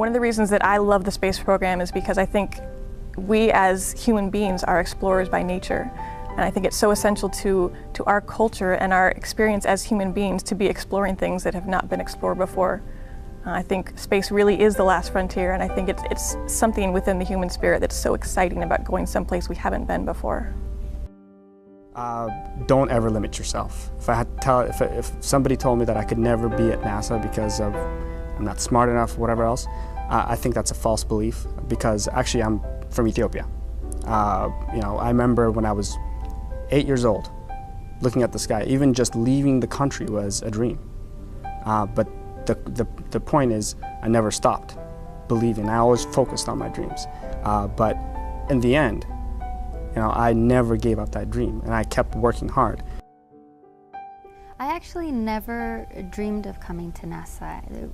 One of the reasons that I love the space program is because I think we as human beings are explorers by nature. And I think it's so essential to our culture and our experience as human beings to be exploring things that have not been explored before. I think space really is the last frontier, and I think it's something within the human spirit that's so exciting about going someplace we haven't been before. Don't ever limit yourself. If somebody told me that I could never be at NASA because I'm not smart enough, whatever else, I think that's a false belief, because actually I'm from Ethiopia. I remember when I was 8 years old, looking at the sky. Even just leaving the country was a dream. But the point is, I never stopped believing. I always focused on my dreams. But in the end, I never gave up that dream, and I kept working hard. I actually never dreamed of coming to NASA.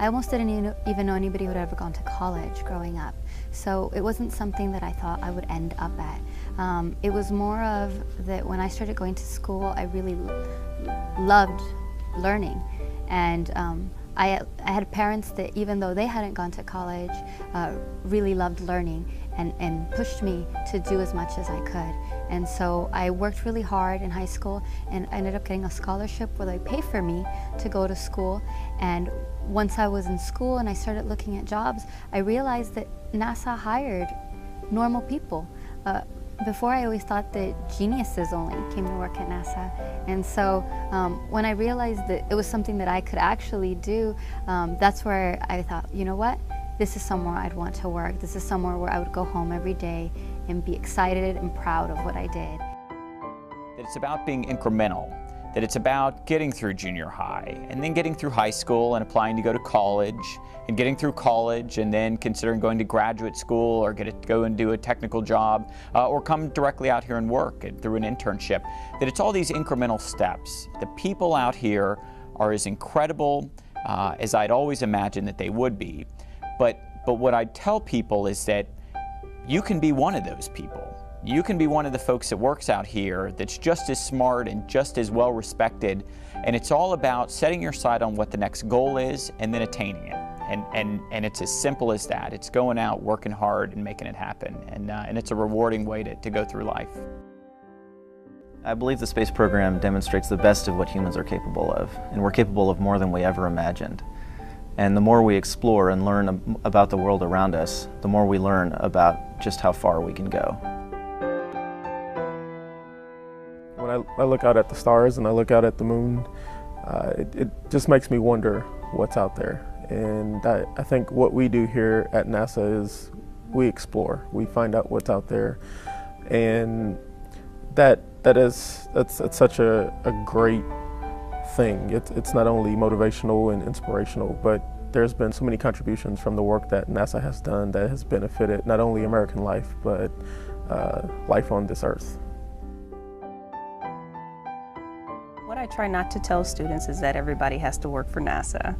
I almost didn't even know anybody who had ever gone to college growing up. So it wasn't something that I thought I would end up at. It was more of that when I started going to school, I really loved learning. And I had parents that, even though they hadn't gone to college, really loved learning and pushed me to do as much as I could. And so I worked really hard in high school, and I ended up getting a scholarship where they pay for me to go to school. And once I was in school and I started looking at jobs, I realized that NASA hired normal people. Before, I always thought that geniuses only came to work at NASA. And so when I realized that it was something that I could actually do, that's where I thought, you know what? This is somewhere I'd want to work. This is somewhere where I would go home every day and be excited and proud of what I did. That it's about being incremental, that it's about getting through junior high and then getting through high school and applying to go to college, and getting through college and then considering going to graduate school or go and do a technical job, or come directly out here and work through an internship. That it's all these incremental steps. The people out here are as incredible as I'd always imagined that they would be. But what I tell people is that you can be one of those people. You can be one of the folks that works out here that's just as smart and just as well respected, and it's all about setting your sight on what the next goal is and then attaining it. And it's as simple as that. It's going out, working hard, and making it happen. And it's a rewarding way to go through life. I believe the space program demonstrates the best of what humans are capable of, and we're capable of more than we ever imagined. And the more we explore and learn about the world around us, the more we learn about just how far we can go. When I look out at the stars and I look out at the moon, it just makes me wonder what's out there. And I think what we do here at NASA is we explore, we find out what's out there. And that's such a great thing. It's not only motivational and inspirational, but there's been so many contributions from the work that NASA has done that has benefited not only American life, but life on this earth. What I try not to tell students is that everybody has to work for NASA,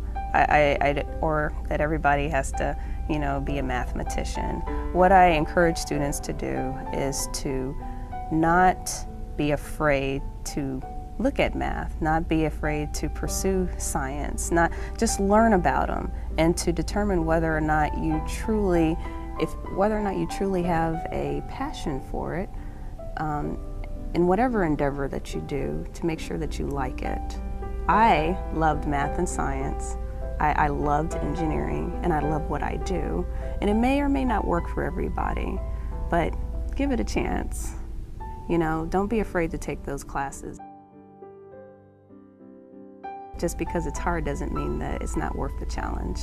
or that everybody has to, be a mathematician. What I encourage students to do is to not be afraid to look at math, not be afraid to pursue science, not just learn about them, and to determine whether or not you truly have a passion for it. In whatever endeavor that you do, to make sure that you like it. I loved math and science. I loved engineering, and I love what I do. And it may or may not work for everybody, but give it a chance. Don't be afraid to take those classes. Just because it's hard doesn't mean that it's not worth the challenge.